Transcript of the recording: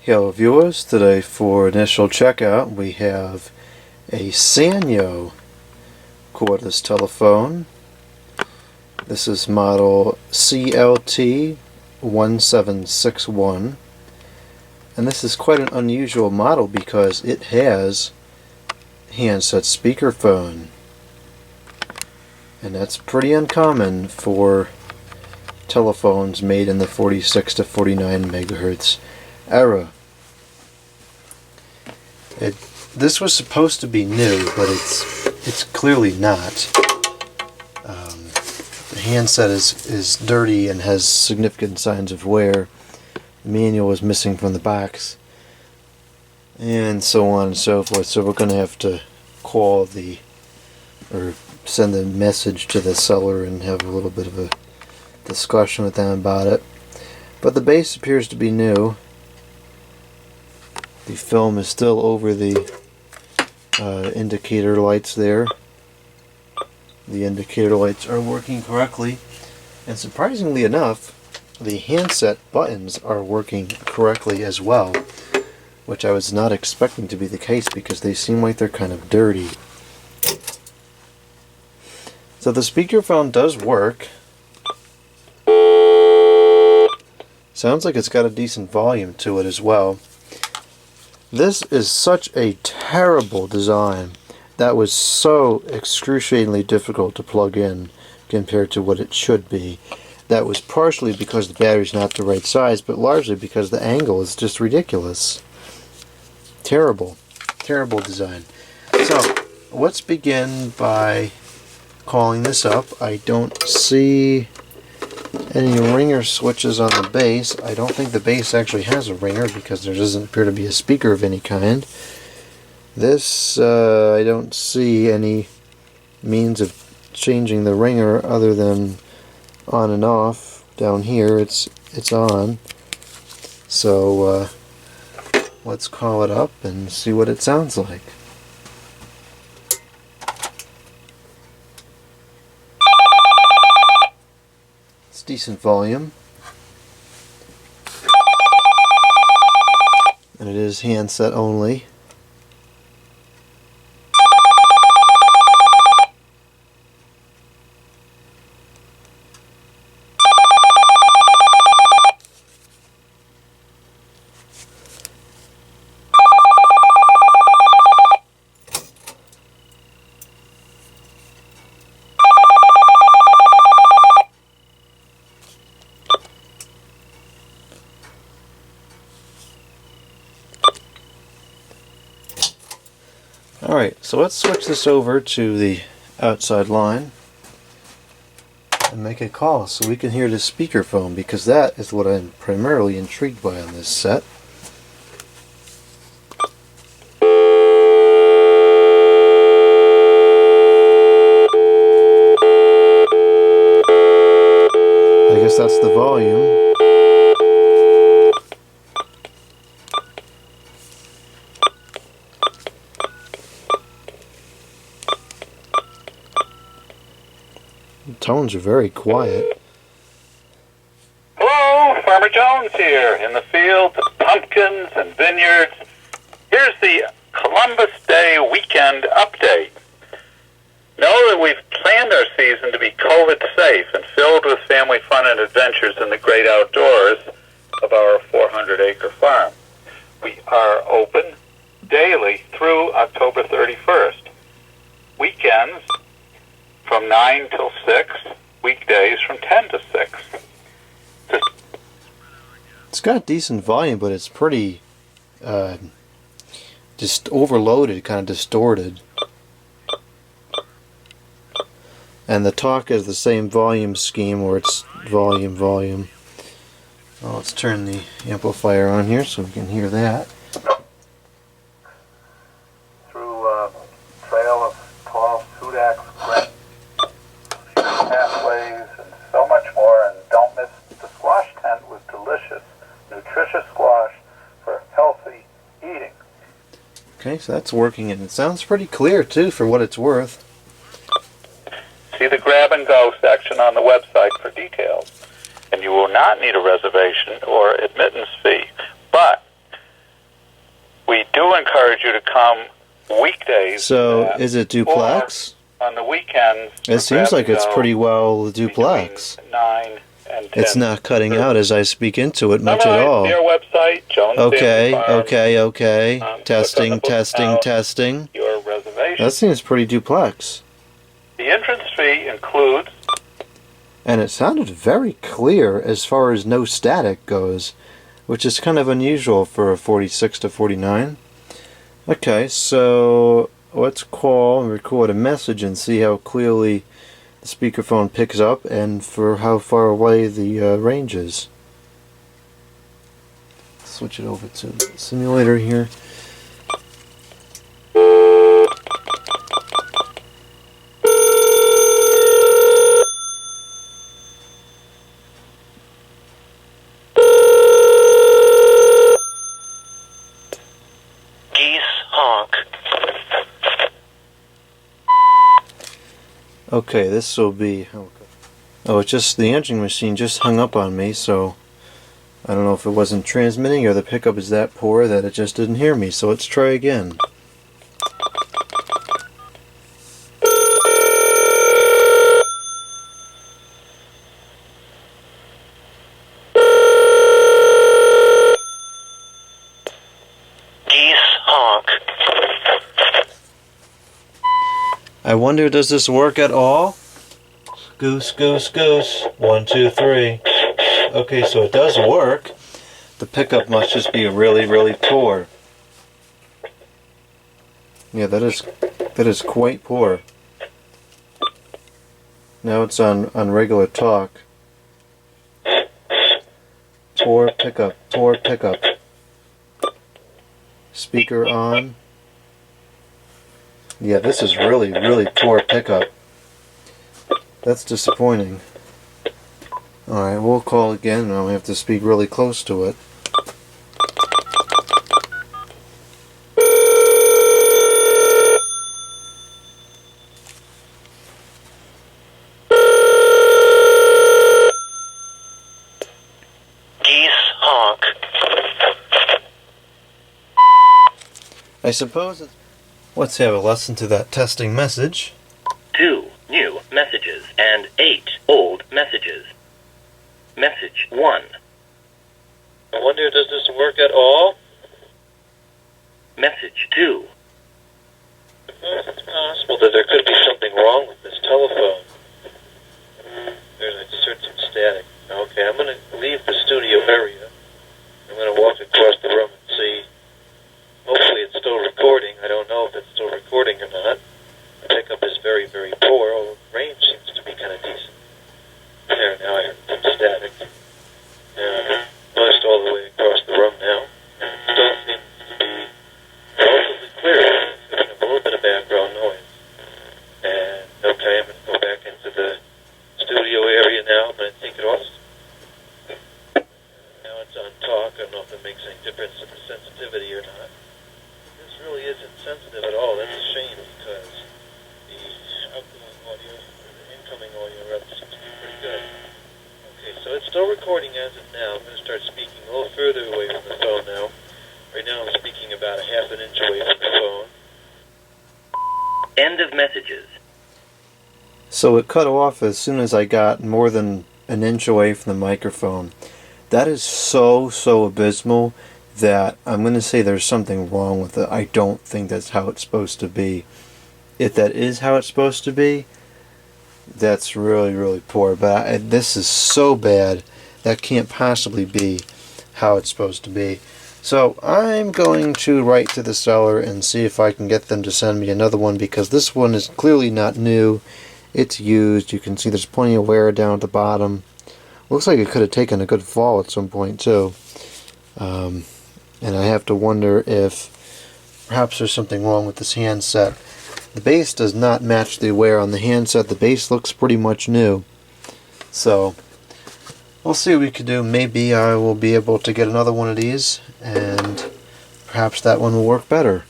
Hello viewers, today for initial checkout we have a Sanyo cordless telephone. This is model CLT1761, and this is quite an unusual model because it has handset speakerphone, and that's pretty uncommon for telephones made in the 46 to 49 megahertz era. This was supposed to be new, but it's clearly not. The handset is dirty and has significant signs of wear. The manual is missing from the box, and so on and so forth. So we're going to have to call or send a message to the seller and have a little bit of a discussion with them about it. But the base appears to be new. The film is still over the indicator lights there. The indicator lights are working correctly, and surprisingly enough, the handset buttons are working correctly as well, which I was not expecting to be the case because they seem like they're kind of dirty. So the speakerphone does work. Sounds like it's got a decent volume to it as well. This is such a terrible design that was so excruciatingly difficult to plug in compared to what it should be. That was partially because the battery's not the right size, but largely because the angle is just ridiculous. Terrible. Terrible design. So, let's begin by calling this up. I don't see any ringer switches on the base. I don't think the base actually has a ringer because there doesn't appear to be a speaker of any kind. This, I don't see any means of changing the ringer other than on and off. Down here it's on. So let's call it up and see what it sounds like. It's decent volume, and it is handset only. Alright, so let's switch this over to the outside line and make a call so we can hear the speakerphone, because that is what I'm primarily intrigued by on this set. I guess that's the volume. The tones are very quiet. Hello, Farmer Jones here in the fields of pumpkins and vineyards. Here's the Columbus Day weekend update. Know that we've planned our season to be COVID safe and filled with family fun and adventures in the great outdoors of our 400-acre farm. We are open daily through October 31st. Weekends from 9 till 6, weekdays from 10 to 6. It's got decent volume, but it's pretty just overloaded, kind of distorted. And the talk is the same volume scheme where it's volume. Well, let's turn the amplifier on here so we can hear that. Through a trail of tall sudaks, pathways, and so much more. And don't miss the squash tent with delicious, nutritious squash for healthy eating. Okay, so that's working, and it sounds pretty clear too for what it's worth. See the grab and go section on the website for details. And you will not need a reservation or admittance fee. But encourage you to come weekdays. So, is it duplex? Or on the weekends. It seems like it's pretty well duplex. 9 and 10. It's not cutting out as I speak into it much at all. Their website, Jones Okay, Family Farm. okay. Testing, Click on the testing, book testing. Your reservation. That seems pretty duplex. The entrance fee includes. And it sounded very clear as far as no static goes, which is kind of unusual for a 46 to 49. Okay, so let's call and record a message and see how clearly the speakerphone picks up and for how far away the range is. Switch it over to the simulator here. Okay, this will be... Oh, it's just the answering machine just hung up on me, so I don't know if it wasn't transmitting or the pickup is that poor that it just didn't hear me, so let's try again. I wonder, does this work at all? Goose, goose, goose. 1, 2, 3. Okay, so it does work. The pickup must just be really, really poor. Yeah, that is quite poor. Now it's on regular talk. Poor pickup, poor pickup. Speaker on. Yeah, this is really, really poor pickup. That's disappointing. Alright, we'll call again and I'll have to speak really close to it. Geese honk. I suppose it's... Let's have a listen to that testing message. 2 new messages and 8 old messages. Message 1. I wonder, does this work at all? Message 2. It's possible that there could be something wrong with this telephone. There's some static. Okay, I'm going to leave the studio area. I'm going to walk across the room and see. Hopefully it's still recording. I don't know if it's still recording or not. The pickup is very, very poor. Oh, range seems to be kind of decent. There, now I heard some static. Pushed all the way across the room now. And it still seems to be relatively clear. It's giving up a little bit of background noise. And, okay, I'm going to go back into the studio area now. I'm going to take it off. Now it's on talk. I don't know if it makes any difference to the sensitivity or not. Really isn't sensitive at all. That's a shame because the outgoing audio, or the incoming audio rather, seems to be pretty good. Okay, so it's still recording as of now. I'm going to start speaking a little further away from the phone now. Right now I'm speaking about a half an inch away from the phone. End of messages. So it cut off as soon as I got more than an inch away from the microphone. That is so abysmal that I'm going to say there's something wrong with it. I don't think that's how it's supposed to be. If that is how it's supposed to be, that's really poor. But this is so bad, that can't possibly be how it's supposed to be. So I'm going to write to the seller and see if I can get them to send me another one, because this one is clearly not new. It's used. You can see there's plenty of wear down at the bottom. Looks like it could have taken a good fall at some point too. And I have to wonder if perhaps there's something wrong with this handset. The base does not match the wear on the handset. The base looks pretty much new. So we'll see what we can do. Maybe I will be able to get another one of these and perhaps that one will work better.